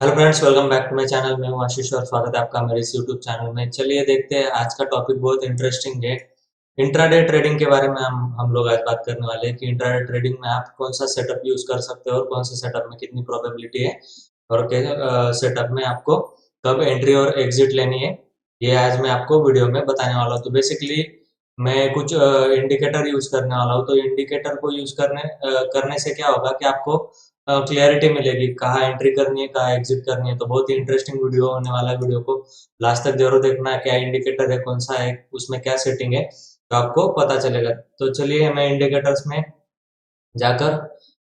Hello friends, welcome back to my channel. मैं हूं आशीष और स्वागत है आपका मेरे इस यूट्यूब चैनल में। चलिए देखते हैं, आज का टॉपिक बहुत इंटरेस्टिंग है। इंट्राडे ट्रेडिंग के बारे में हम लोग आज बात करने वाले हैं कि इंट्राडे ट्रेडिंग में आप कौन सा सेटअप यूज कर सकते हो और कौन सा सेटअप में कितनी प्रोबेबिलिटी है और सेटअप में आपको कब एंट्री और एग्जिट लेनी है, ये आज मैं आपको वीडियो में बताने वाला हूँ। तो बेसिकली मैं कुछ इंडिकेटर यूज करने वाला हूँ। तो इंडिकेटर को यूज करने से क्या होगा कि आपको क्लियरिटी मिलेगी कहाँ एंट्री करनी है, कहाँ एग्जिट करनी है। तो बहुत ही इंटरेस्टिंग वीडियो होने वाला है। वीडियो को लास्ट तक जरूर देखना, क्या इंडिकेटर है, कौन सा है, उसमें क्या सेटिंग है, तो आपको पता चलेगा। तो चलिए मैं इंडिकेटर्स में जाकर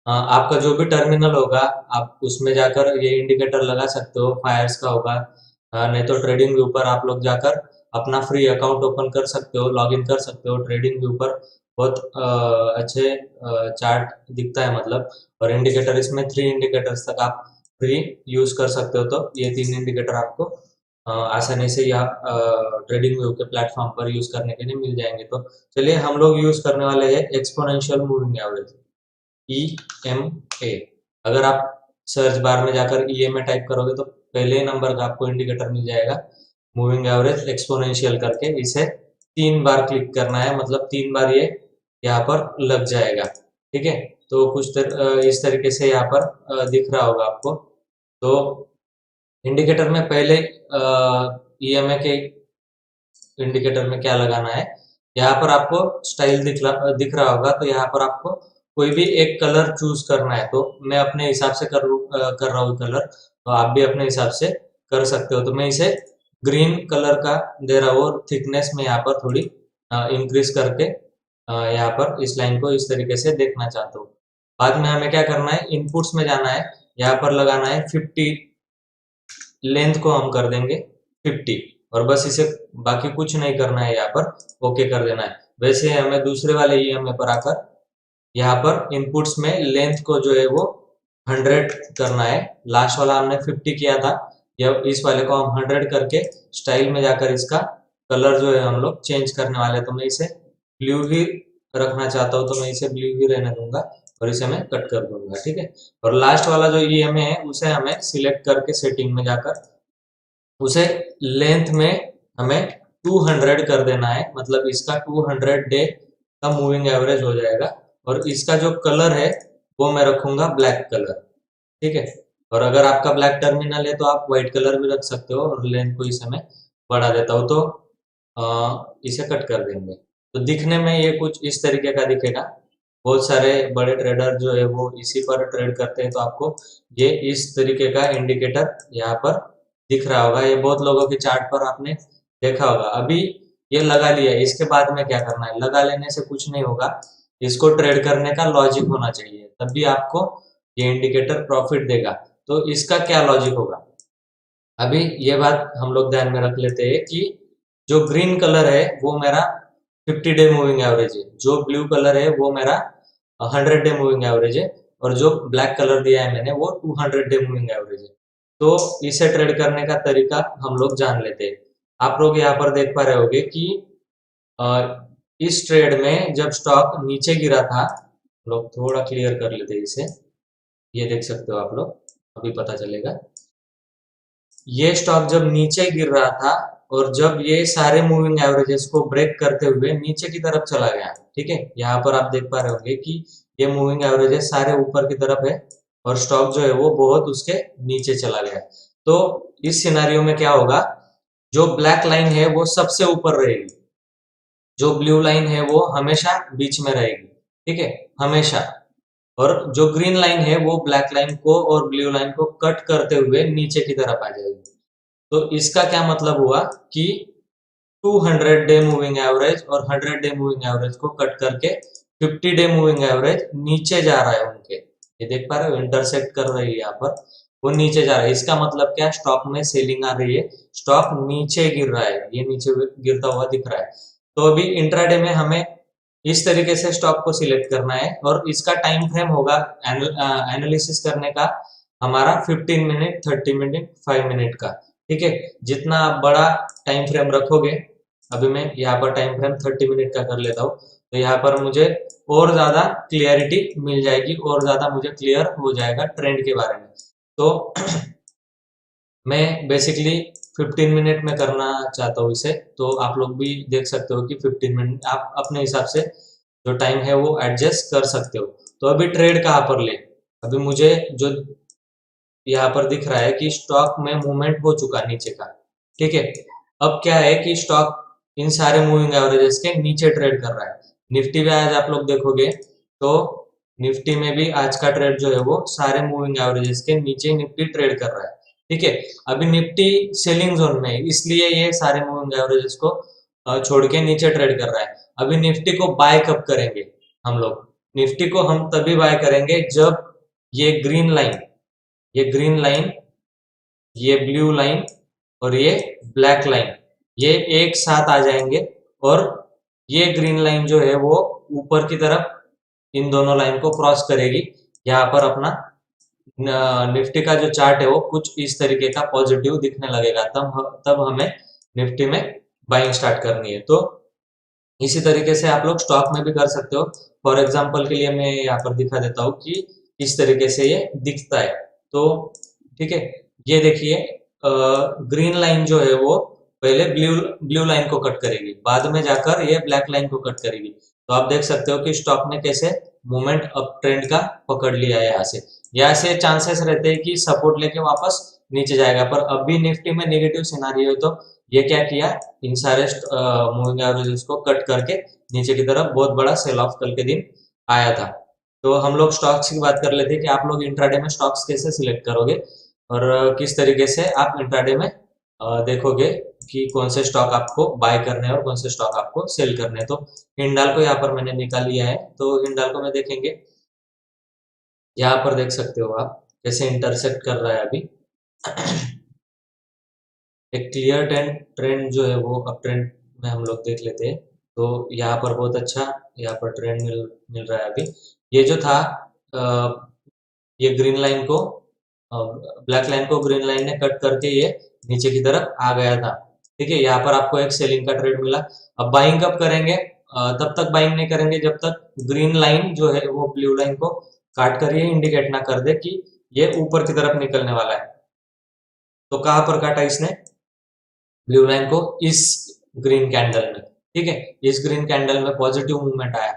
आपका जो भी टर्मिनल होगा आप उसमें जाकर ये इंडिकेटर लगा सकते हो। फायर्स का होगा, नहीं तो ट्रेडिंग व्यू पर आप लोग जाकर अपना फ्री अकाउंट ओपन कर सकते हो, लॉग इन कर सकते हो। ट्रेडिंग व्यू पर बहुत अच्छे चार्ट दिखता है मतलब। और इंडिकेटर इसमें 3 इंडिकेटर्स तक आप फ्री यूज कर सकते हो। तो ये 3 इंडिकेटर आपको आसानी से या ट्रेडिंग व्यू के प्लेटफॉर्म पर यूज करने के लिए मिल जाएंगे। तो चलिए हम लोग यूज करने वाले हैं एक्सपोनेंशियल मूविंग एवरेज, EMA। अगर आप सर्च बार में जाकर EMA टाइप करोगे तो पहले ही नंबर का आपको इंडिकेटर मिल जाएगा, मूविंग एवरेज एक्सपोनेंशियल करके। इसे 3 बार क्लिक करना है, मतलब 3 बार ये यहाँ पर लग जाएगा। ठीक है, तो इस तरीके से यहाँ पर दिख रहा होगा आपको। तो इंडिकेटर में पहले EMA के इंडिकेटर में क्या लगाना है, यहाँ पर आपको स्टाइल दिख रहा होगा। तो यहाँ पर आपको कोई भी एक कलर चूज करना है। तो मैं अपने हिसाब से कर रहा हूँ कलर, तो आप भी अपने हिसाब से कर सकते हो। तो मैं इसे ग्रीन कलर का दे रहा हूँ और थिकनेस में यहाँ पर थोड़ी इंक्रीज करके यहाँ पर इस लाइन को इस तरीके से देखना चाहता हूँ। बाद में हमें क्या करना है, इनपुट्स में जाना है, यहाँ पर लगाना है 50। लेंथ को हम कर देंगे 50 और बस इसे बाकी कुछ नहीं करना है, यहाँ पर ओके कर देना है। वैसे हमें दूसरे वाले EMA पर आकर यहाँ पर इनपुट्स में लेंथ को जो है वो 100 करना है। लास्ट वाला हमने 50 किया था, या इस वाले को हम 100 करके स्टाइल में जाकर इसका कलर जो है हम लोग चेंज करने वाले हैं। तो मैं इसे ब्लू ही रखना चाहता हूँ, तो मैं इसे ब्लू ही रहने दूंगा और इसे मैं कट कर दूंगा। ठीक है, और लास्ट वाला जो EMA है उसे हमें सिलेक्ट करके सेटिंग में जाकर उसे लेंथ में हमें 200 कर देना है, मतलब इसका 200 डे का मूविंग एवरेज हो जाएगा। और इसका जो कलर है वो मैं रखूंगा ब्लैक कलर। ठीक है, और अगर आपका ब्लैक टर्मिनल है तो आप व्हाइट कलर भी रख सकते हो। और लेंथ को इस समय बढ़ा देता हूँ, तो इसे कट कर देंगे। तो दिखने में ये कुछ इस तरीके का दिखेगा। बहुत सारे बड़े ट्रेडर जो है वो इसी पर ट्रेड करते हैं। तो आपको ये इस तरीके का इंडिकेटर यहाँ पर दिख रहा होगा। ये बहुत लोगों के चार्ट पर आपने देखा होगा। अभी ये लगा लिया है, इसके बाद में क्या करना है, लगा लेने से कुछ नहीं होगा। इसको ट्रेड करने का लॉजिक होना चाहिए, तब भी आपको ये इंडिकेटर प्रॉफिट देगा। तो इसका क्या लॉजिक होगा, अभी ये बात हम लोग ध्यान में रख लेते हैं कि जो ग्रीन कलर है वो मेरा 50 डे मूविंग एवरेज है, जो ब्लू कलर है वो मेरा 100 डे मूविंग एवरेज है, और जो ब्लैक कलर दिया है मैंने वो 200 डे मूविंग एवरेज है। तो इसे ट्रेड करने का तरीका हम लोग जान लेते हैं। आप लोग यहाँ पर देख पा रहे होगे कि अ, इस ट्रेड में जब स्टॉक नीचे गिरा था, लोग थोड़ा क्लियर कर लेते हैं इसे। ये देख सकते हो आप लोग, अभी पता चलेगा। ये स्टॉक जब नीचे गिर रहा था और जब ये सारे मूविंग एवरेजेस को ब्रेक करते हुए नीचे की तरफ चला गया। ठीक है, यहाँ पर आप देख पा रहे होंगे कि ये मूविंग एवरेजेस सारे ऊपर की तरफ है और स्टॉक जो है वो बहुत उसके नीचे चला गया। तो इस सिनारियो में क्या होगा, जो ब्लैक लाइन है वो सबसे ऊपर रहेगी, जो ब्लू लाइन है वो हमेशा बीच में रहेगी। ठीक है, हमेशा। और जो ग्रीन लाइन है वो ब्लैक लाइन को और ब्लू लाइन को कट करते हुए नीचे की तरफ आ जाएगी। तो इसका क्या मतलब हुआ कि 200 डे मूविंग एवरेज और 100 डे मूविंग एवरेज को कट करके 50 डे मूविंग एवरेज नीचे जा रहा है उनके। ये देख पा रहे हो, इंटरसेक्ट कर रही है यहाँ पर, वो नीचे जा रहा है। इसका मतलब क्या, स्टॉक में सेलिंग आ रही है, स्टॉक नीचे गिर रहा है, ये नीचे गिरता हुआ दिख रहा है। तो अभी इंट्राडे में हमें इस तरीके से स्टॉक को सिलेक्ट करना है और इसका टाइम फ्रेम होगा एनालिसिस करने का हमारा 15 मिनट, 30 मिनट, 5 मिनट का। ठीक है, जितना आप बड़ा टाइम फ्रेम रखोगे, अभी मैं यहाँ पर टाइम फ्रेम 30 मिनट का कर लेता हूँ, तो यहाँ पर मुझे और ज्यादा क्लियरिटी मिल जाएगी और ज्यादा मुझे क्लियर हो जाएगा ट्रेंड के बारे में। तो मैं बेसिकली 15 मिनट में करना चाहता हूँ इसे, तो आप लोग भी देख सकते हो कि 15 मिनट आप अपने हिसाब से जो टाइम है वो एडजस्ट कर सकते हो। तो अभी ट्रेड कहाँ पर ले, अभी मुझे जो यहाँ पर दिख रहा है कि स्टॉक में मूवमेंट हो चुका नीचे का, ठीक है। अब क्या है कि स्टॉक इन सारे मूविंग एवरेजेस के नीचे ट्रेड कर रहा है। निफ्टी में आज आप लोग देखोगे तो निफ्टी में भी आज का ट्रेड जो है वो सारे मूविंग एवरेजेस के नीचे निफ्टी ट्रेड कर रहा है, ठीक है। अभी निफ्टी सेलिंग जोन में है, इसलिए ये सारे मूविंग एवरेजेस को छोड़ के नीचे ट्रेड कर रहा है। अभी निफ्टी को बाय कब करेंगे हम लोग, निफ्टी को हम तभी बाय करेंगे जब ये ग्रीन लाइन, ये ग्रीन लाइन, ये ब्लू लाइन और ये ब्लैक लाइन, ये एक साथ आ जाएंगे और ये ग्रीन लाइन जो है वो ऊपर की तरफ इन दोनों लाइन को क्रॉस करेगी। यहाँ पर अपना निफ्टी का जो चार्ट है वो कुछ इस तरीके का पॉजिटिव दिखने लगेगा, तब हमें निफ्टी में बाइंग स्टार्ट करनी है। तो इसी तरीके से आप लोग स्टॉक में भी कर सकते हो। फॉर एग्जांपल के लिए मैं यहाँ पर दिखा देता हूँ कि किस तरीके से ये दिखता है। तो ठीक है, ये देखिए ग्रीन लाइन जो है वो पहले ब्लू ब्लू लाइन को कट करेगी, बाद में जाकर ये ब्लैक लाइन को कट करेगी। तो आप देख सकते हो कि स्टॉक ने कैसे मूवमेंट अप ट्रेंड का पकड़ लिया है। यहाँ से चांसेस रहते हैं कि सपोर्ट लेके वापस नीचे जाएगा, पर अभी निफ्टी में नेगेटिव सिनारियो है, तो ये क्या किया, इन सारे मूविंग एवरेजेस को कट करके नीचे की तरफ बहुत बड़ा सेल ऑफ कल के दिन आया था। तो हम लोग स्टॉक्स की बात कर लेते हैं कि आप लोग इंट्राडे में स्टॉक्स कैसे सिलेक्ट करोगे और किस तरीके से आप इंट्राडे में देखोगे कि कौन से स्टॉक आपको बाय करने हैं और कौन से स्टॉक आपको सेल करने हैं। तो हिंडाल को यहाँ पर मैंने निकाल लिया है, तो हिंडाल को मैं देखेंगे, यहाँ पर देख सकते हो आप कैसे इंटरसेक्ट कर रहा है अभी। एक क्लियर ट्रेंड ट्रेंड जो है वो अप ट्रेंड में हम लोग देख लेते हैं। तो यहाँ पर बहुत अच्छा यहाँ पर ट्रेंड मिल रहा है अभी। ये जो था ये ग्रीन लाइन को ब्लैक लाइन को ग्रीन लाइन ने कट करके ये नीचे की तरफ आ गया था, ठीक है। यहाँ पर आपको एक सेलिंग का ट्रेड मिला। अब बाइंग कब करेंगे, तब तक बाइंग नहीं करेंगे जब तक ग्रीन लाइन जो है वो ब्लू लाइन को काट कर ये इंडिकेट ना कर दे कि ये ऊपर की तरफ निकलने वाला है। तो कहाँ पर काटा इसने, ब्लू लाइन को इस ग्रीन कैंडल में, ठीक है। इस ग्रीन कैंडल में पॉजिटिव मूवमेंट आया,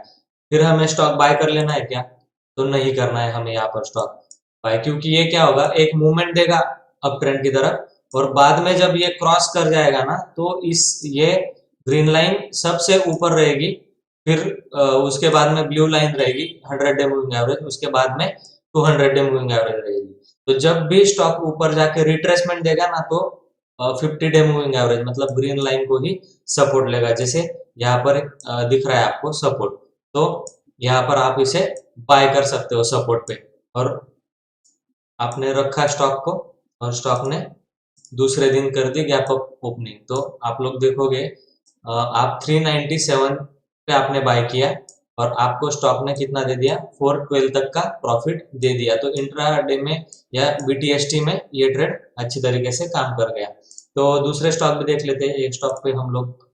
फिर हमें स्टॉक बाय कर लेना है क्या, तो नहीं करना है हमें यहाँ पर स्टॉक बाय, क्योंकि ये क्या होगा, एक मूवमेंट देगा अप ट्रेंड की तरफ और बाद में जब ये क्रॉस कर जाएगा ना, तो इस ये ग्रीन लाइन सबसे ऊपर रहेगी, फिर उसके बाद में ब्लू लाइन रहेगी 100 डे मूविंग एवरेज, उसके बाद में 200 डे मूविंग एवरेज रहेगी। तो जब भी स्टॉक ऊपर जाके रिट्रेसमेंट देगा ना, तो 50 डे मूविंग एवरेज मतलब ग्रीन लाइन को ही सपोर्ट लेगा, जैसे यहाँ पर दिख रहा है आपको सपोर्ट। तो यहाँ पर आप इसे बाय कर सकते हो सपोर्ट पे, और आपने रखा स्टॉक को और स्टॉक ने दूसरे दिन कर दी गैप अप ओपनिंग। तो आप लोग देखोगे आप 397 पे आपने बाय किया और आपको स्टॉक ने कितना दे दिया, 412 तक का प्रॉफिट दे दिया। तो इंट्रा डे में या बीटीएसटी में ये ट्रेड अच्छी तरीके से काम कर गया। तो दूसरे स्टॉक भी देख लेते हैं, एक स्टॉक पे हम लोग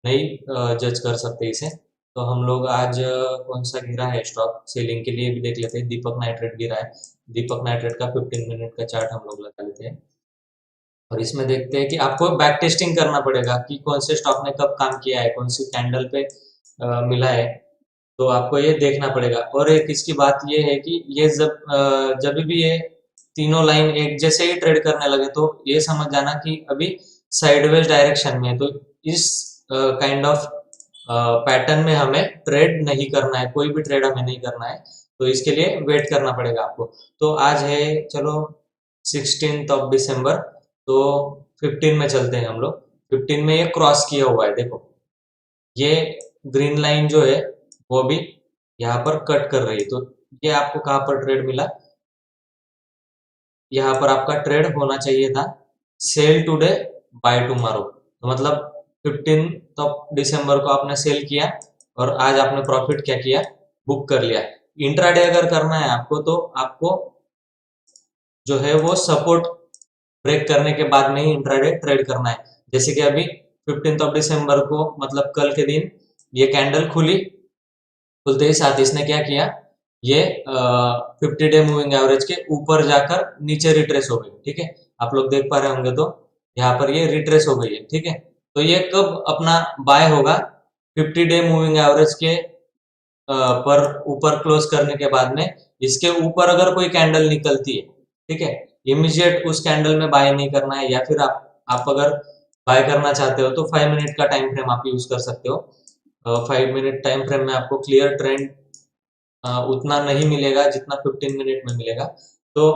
नहीं जज कर सकते इसे, तो हम लोग आज कौन सा गिरा है स्टॉक सेलिंग के लिए भी देख लेते हैं। दीपक नाइट्रेट गिरा है, दीपक नाइट्रेट का 15 मिनट का चार्ट हम लोग लगा लेते हैं और इसमें देखते हैं कि आपको बैक टेस्टिंग करना पड़ेगा कि कौन से स्टॉक ने कब काम किया है, कौन सी कैंडल पे मिला है, तो आपको ये देखना पड़ेगा। और एक इसकी बात ये है कि ये जब भी ये तीनों लाइन एक जैसे ही ट्रेड करने लगे, तो ये समझ जाना कि अभी साइडवेज डायरेक्शन में है। तो इस काइंड ऑफ पैटर्न में हमें ट्रेड नहीं करना है, कोई भी ट्रेड हमें नहीं करना है, तो इसके लिए वेट करना पड़ेगा आपको। तो आज है चलो 16th ऑफ दिसंबर, तो 15 में चलते हैं हम लोग। 15 में ये क्रॉस किया हुआ है, देखो ये ग्रीन लाइन जो है वो भी यहाँ पर कट कर रही है। तो ये आपको कहाँ पर ट्रेड मिला, यहाँ पर आपका ट्रेड होना चाहिए था सेल टुडे बाय टुमारो। तो मतलब 15 दिसंबर को आपने सेल किया और आज आपने प्रॉफिट क्या किया, बुक कर लिया। इंट्राडे अगर करना है आपको, तो आपको जो है वो सपोर्ट ब्रेक करने के बाद में ही इंट्राडे ट्रेड करना है। जैसे कि अभी 15 दिसंबर को मतलब कल के दिन ये कैंडल खुली, खुलते ही साथ इसने क्या किया, ये 50 डे मूविंग एवरेज के ऊपर जाकर नीचे रिट्रेस हो गई, ठीक है। आप लोग देख पा रहे होंगे, तो यहाँ पर ये रिट्रेस हो गई है, ठीक है। तो ये कब अपना बाय होगा? 50 डे मूविंग एवरेज के पर ऊपर क्लोज करने के बाद में इसके ऊपर अगर कोई कैंडल निकलती है, ठीक है, इमीडिएट उस कैंडल में बाय नहीं करना है। या फिर आप अगर बाय करना चाहते हो तो 5 मिनट का टाइम फ्रेम आप यूज कर सकते हो। 5 मिनट टाइम फ्रेम में आपको क्लियर ट्रेंड उतना नहीं मिलेगा जितना 15 मिनट में मिलेगा। तो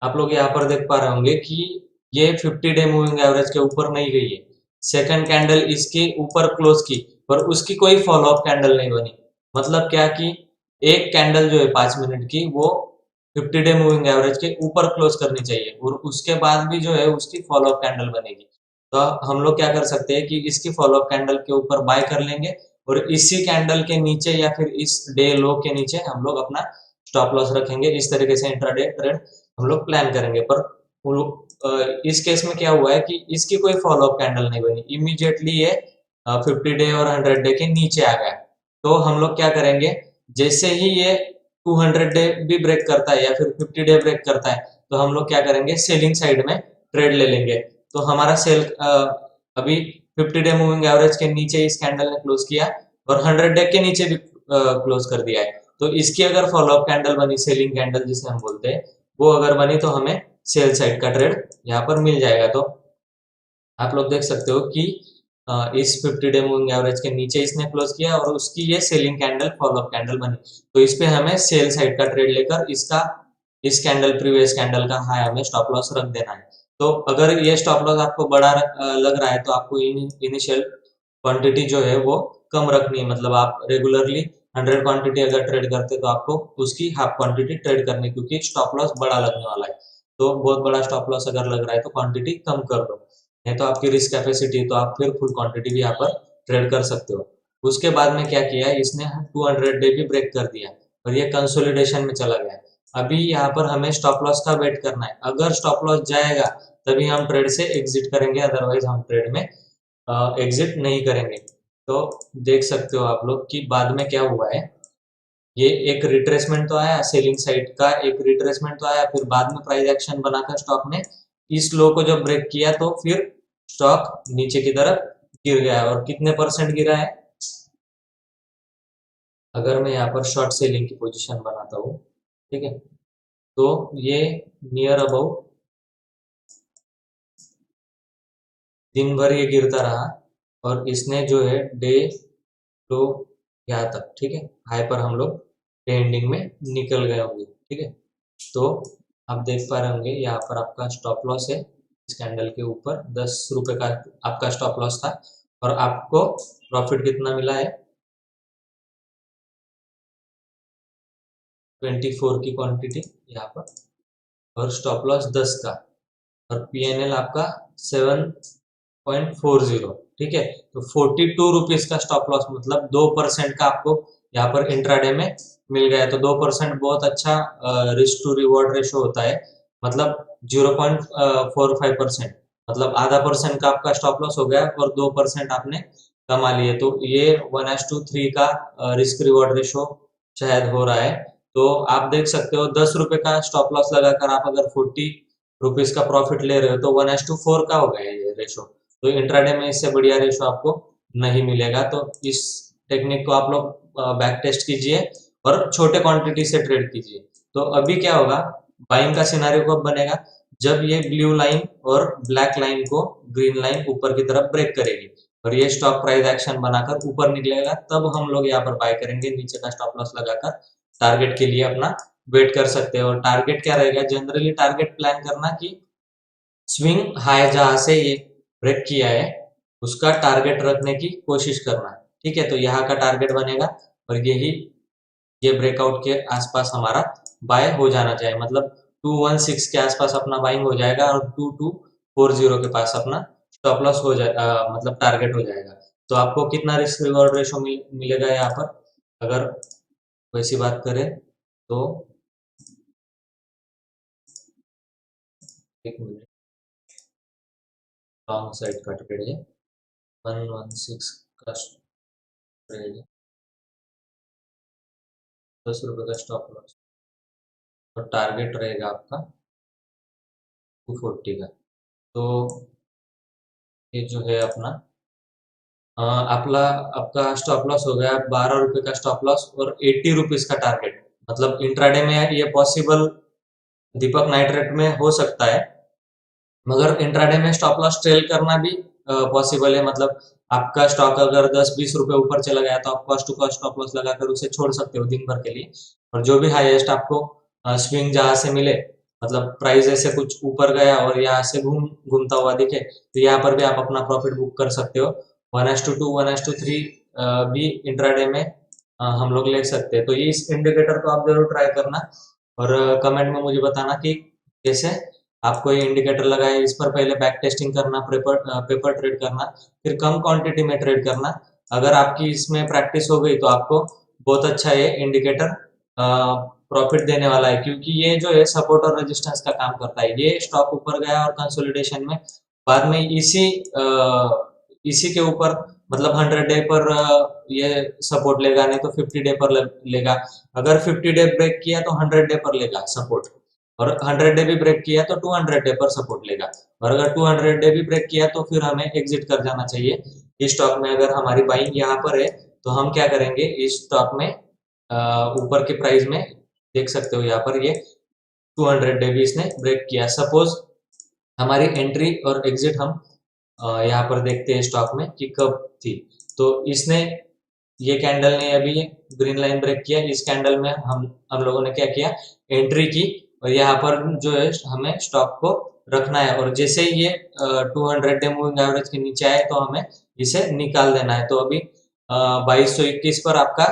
आप लोग यहाँ पर देख पा रहे होंगे कि ये 50 डे मूविंग एवरेज के ऊपर नहीं गई है। सेकंड कैंडल इसके ऊपर क्लोज की, पर उसकी कोई फॉलो अप कैंडल नहीं बनी। मतलब क्या कि एक कैंडल जो है 5 मिनट की, वो 50 डे मूविंग एवरेज के ऊपर क्लोज करनी चाहिए, और उसके बाद भी जो है उसकी फॉलो अप कैंडल बनेगी। तो हम लोग क्या कर सकते हैं कि इसकी फॉलो अप कैंडल के ऊपर बाय कर लेंगे, और इसी कैंडल के नीचे या फिर इस डे लो के नीचे हम लोग अपना स्टॉप लॉस रखेंगे। इस तरीके से इंट्राडे ट्रेड हम लोग प्लान करेंगे। पर इस केस में क्या हुआ है कि इसकी कोई फॉलो अप कैंडल नहीं बनी, इमीडिएटली ये 50 डे और 100 डे के नीचे आ गया। तो हम लोग क्या करेंगे, जैसे ही ये 200 डे भी ब्रेक करता है या फिर 50 डे ब्रेक करता है, तो हम लोग क्या करेंगे, सेलिंग साइड में ट्रेड ले लेंगे। तो हमारा सेल अभी 50 डे मूविंग एवरेज के नीचे इस कैंडल ने क्लोज किया, और 100 डे के नीचे भी क्लोज कर दिया है। तो इसकी अगर फॉलोअप कैंडल बनी, सेलिंग कैंडल जिसे हम बोलते हैं, वो अगर बनी तो हमें सेल साइड का ट्रेड यहाँ पर मिल जाएगा। तो आप लोग देख सकते हो कि इस 50 डे मूविंग एवरेज के नीचे इसने क्लोज किया, और उसकी ये सेलिंग कैंडल फॉलोअप कैंडल बनी। तो इस पे हमें सेल साइड का ट्रेड लेकर इसका इस कैंडल प्रीवियस कैंडल का हाई हमें स्टॉप लॉस रख देना है। तो अगर ये स्टॉप लॉस आपको बड़ा लग रहा है, तो आपको इनिशियल क्वांटिटी जो है वो कम रखनी है। मतलब आप रेगुलरली 100 क्वांटिटी अगर ट्रेड करते तो आपको उसकी हाफ क्वांटिटी ट्रेड करनी, क्योंकि स्टॉप लॉस बड़ा लगने वाला है। तो बहुत बड़ा स्टॉप लॉस अगर लग रहा है तो क्वांटिटी कम कर दो, नहीं तो आपकी रिस्क कैपेसिटी तो आप फिर फुल क्वांटिटी भी यहाँ पर ट्रेड कर सकते हो। उसके बाद में क्या किया, इसने 200 डे भी ब्रेक कर दिया और ये कंसोलिडेशन में चला गया। अभी यहाँ पर हमें स्टॉप लॉस का वेट करना है। अगर स्टॉप लॉस जाएगा तभी हम ट्रेड से एग्जिट करेंगे, अदरवाइज हम ट्रेड में एग्जिट नहीं करेंगे। तो देख सकते हो आप लोग कि बाद में क्या हुआ है। ये एक रिट्रेसमेंट तो आया, सेलिंग साइड का एक रिट्रेसमेंट तो आया, फिर बाद में प्राइस एक्शन बनाकर स्टॉक ने इस लो को जब ब्रेक किया तो फिर स्टॉक नीचे की तरफ गिर गया। और कितने परसेंट गिरा है, अगर मैं यहाँ पर शॉर्ट सेलिंग की पोजीशन बनाता हूँ, ठीक है, तो ये नियर अबाउट दिन भर ये गिरता रहा, और इसने जो है डे तो यहाँ तक, ठीक है, हाई पर हम लोग डे एंडिंग में निकल गए होंगे, ठीक है। तो आप देख पा रहे होंगे यहाँ पर आपका स्टॉप लॉस है, इस कैंडल के ऊपर 10 रुपए का आपका स्टॉप लॉस था, और आपको प्रॉफिट कितना मिला है, 24 की क्वांटिटी यहाँ पर, और स्टॉप लॉस 10 का, और पीएनएल आपका 7.40, ठीक है। तो 42 रुपीज का स्टॉप लॉस, मतलब 2% का आपको यहाँ पर इंट्राडे में मिल गया। तो 2% बहुत अच्छा रिस्क टू रिवॉर्ड रेशो होता है। मतलब 0.45%, मतलब आधा परसेंट का आपका स्टॉप लॉस हो गया और 2% आपने कमा लिए। तो ये 1:3 का रिस्क रिवॉर्ड रेशो शायद हो रहा है। तो आप देख सकते हो 10 रुपए का स्टॉप लॉस लगाकर आप अगर 40 रुपीज का प्रॉफिट ले रहे हो, तो 1:4 का हो गया ये रेशो। तो इंट्राडे में इससे बढ़िया रेशो आपको नहीं मिलेगा। तो इस टेक्निक को आप लोग बैक टेस्ट कीजिए और छोटे क्वांटिटी से ट्रेड कीजिए। तो अभी क्या होगा, बाइंग का सिनारियो कब बनेगा, जब ये ब्लू लाइन और ब्लैक लाइन को ग्रीन लाइन ऊपर की तरफ ब्रेक करेगी और ये स्टॉक प्राइस एक्शन बनाकर ऊपर निकलेगा, तब हम लोग यहाँ पर बाय करेंगे। नीचे का स्टॉप लॉस लगाकर टारगेट के लिए अपना वेट कर सकते हैं। और टारगेट क्या रहेगा, जनरली टारगेट प्लान करना कि स्विंग हाई जहां से ये ब्रेक किया है उसका टारगेट रखने की कोशिश करना है, ठीक है। तो यहाँ का टारगेट बनेगा, और यही ये ब्रेकआउट के आसपास हमारा बाय हो जाना चाहिए। मतलब 216 के आसपास अपना बाइंग हो जाएगा, और 2240 के पास अपना स्टॉप लॉस हो जाए, मतलब टारगेट हो जाएगा। तो आपको कितना रिस्क रिवॉर्ड रेशो मिलेगा यहाँ पर, अगर वैसी बात करें तो, एक मिनट, लॉन्ग साइड का ट्रेड है, 116 का ट्रेड है, 10 रुपए का स्टॉप लॉस, और टारगेट रहेगा आपका 240 का। तो ये जो है अपना आपला आपका स्टॉप लॉस हो गया 12 रुपए का स्टॉप लॉस और 80 रुपीज का टारगेट। मतलब इंट्राडे में ये पॉसिबल दीपक नाइट्रेट में हो सकता है, मगर इंट्राडे में स्टॉप लॉस ट्रेल करना भी पॉसिबल है। मतलब आपका स्टॉक अगर 10-20 रुपए ऊपर चला गया तो आप cost to cost stop loss लगाकर उसे छोड़ सकते हो दिन भर के लिए। और जो भी हाईएस्ट आपको स्विंग जहां से मिले, मतलब प्राइस ऐसे कुछ ऊपर गया और यहाँ से घूमता हुआ दिखे, तो यहाँ पर भी आप अपना प्रॉफिट बुक कर सकते हो। 1:2 1:3 भी इंट्राडे में हम लोग ले सकते हैं। तो ये इस इंडिकेटर को आप जरूर ट्राई करना और कमेंट में मुझे बताना कि कैसे आपको ये इंडिकेटर लगा है। इस पर पहले बैक टेस्टिंग करना, पेपर ट्रेड करना, फिर कम क्वांटिटी में ट्रेड करना। अगर आपकी इसमें प्रैक्टिस हो गई तो आपको बहुत अच्छा ये इंडिकेटर प्रॉफिट देने वाला है, क्योंकि ये जो है सपोर्ट और रेजिस्टेंस का काम करता है। ये स्टॉक ऊपर गया और कंसोलिडेशन में बाद में इसी के ऊपर, मतलब 100 डे पर ये सपोर्ट लेगा, नहीं तो 50 डे पर लेगा। अगर 50 डे ब्रेक किया तो 100 डे पर लेगा सपोर्ट, और 100 डे भी ब्रेक किया तो 200 डे पर सपोर्ट लेगा। और अगर 200 डे भी ब्रेक किया तो फिर हमें एग्जिट कर जाना चाहिए इस स्टॉक में। अगर हमारी बाइंग यहाँ पर है तो हम क्या करेंगे, इस स्टॉक में ऊपर के प्राइस में देख सकते हो यहाँ पर ये 200 डे भी इसने ब्रेक किया। सपोज हमारी एंट्री और एग्जिट हम यहाँ पर देखते हैं स्टॉक में कि कब थी। तो इसने ये कैंडल ने अभी ग्रीन लाइन ब्रेक किया, इस कैंडल में हम लोगों ने क्या किया, एंट्री की, और यहाँ पर जो है हमें स्टॉक को रखना है। और जैसे ही ये 200 डे मूविंग एवरेज के नीचे आए तो हमें इसे निकाल देना है। तो अभी 2221 पर आपका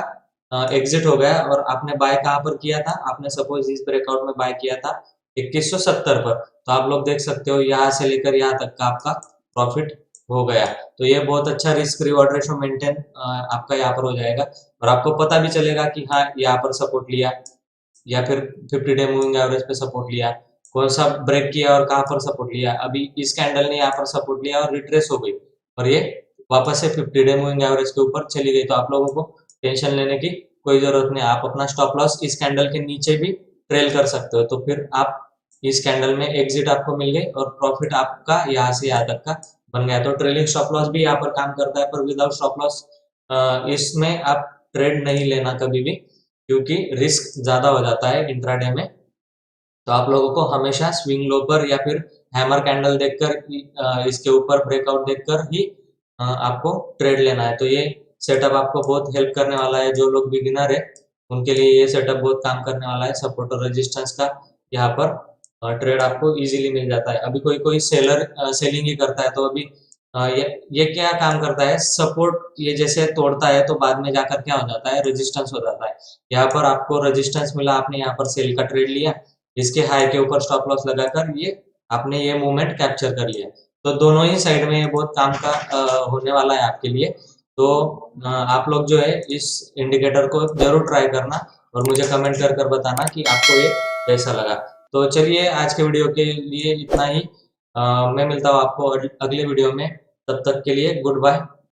एग्जिट हो गया, और आपने बाय कहाँ पर किया था, आपने सपोज इस ब्रेकआउट में बाय किया था 2170 पर। तो आप लोग देख सकते हो यहाँ से लेकर यहाँ तक का आपका प्रॉफिट हो गया। तो ये बहुत अच्छा रिस्क रिवॉर्ड रेशो मेंटेन आपका यहाँ पर हो जाएगा, और आपको पता भी चलेगा कि हाँ यहाँ पर सपोर्ट लिया या फिर 50 डे मूविंग एवरेज पे सपोर्ट लिया, कौन सा ब्रेक किया और कहाँ पर सपोर्ट लिया। अभी इस कैंडल ने यहाँ पर सपोर्ट लिया और रिट्रेस हो गई, और ये वापस से 50 डे मूविंग एवरेज के ऊपर चली गई। तो आप लोगों को टेंशन लेने की कोई जरूरत नहीं। आप अपना स्टॉप लॉस इस कैंडल के नीचे भी ट्रेल कर सकते हो। तो फिर आप इस कैंडल में एग्जिट आपको मिल गई और प्रॉफिट आपका यहाँ से यहाँ तक का बन गया। तो ट्रेलिंग स्टॉप लॉस भी यहाँ पर काम करता है, पर विदाउट स्टॉप लॉस इसमें आप ट्रेड नहीं लेना कभी भी, क्योंकि रिस्क ज्यादा हो जाता है इंट्राडे में। तो आप लोगों को हमेशा स्विंग लो पर या फिर हैमर कैंडल देखकर इसके ऊपर ब्रेकआउट देखकर ही आपको ट्रेड लेना है। तो ये सेटअप आपको बहुत हेल्प करने वाला है। जो लोग बिगिनर है उनके लिए ये सेटअप बहुत काम करने वाला है। सपोर्ट और रेजिस्टेंस का यहाँ पर ट्रेड आपको इजीली मिल जाता है। अभी कोई कोई सेलिंग ही करता है, तो अभी ये क्या काम करता है, सपोर्ट ये जैसे तोड़ता है तो बाद में जाकर क्या हो जाता है, रेजिस्टेंस हो जाता है। यहाँ पर आपको रेजिस्टेंस मिला, आपने यहाँ पर सेल का ट्रेड लिया, इसके हाई के ऊपर स्टॉप लॉस लगाकर ये आपने ये मूवमेंट कैप्चर कर लिया। तो दोनों ही साइड में ये बहुत काम का होने वाला है आपके लिए। तो आप लोग जो है इस इंडिकेटर को जरूर ट्राई करना और मुझे कमेंट कर कर बताना कि आपको ये कैसा लगा। तो चलिए आज के वीडियो के लिए इतना ही। मैं मिलता हूँ आपको अगले वीडियो में। तब तक के लिए गुड बाय।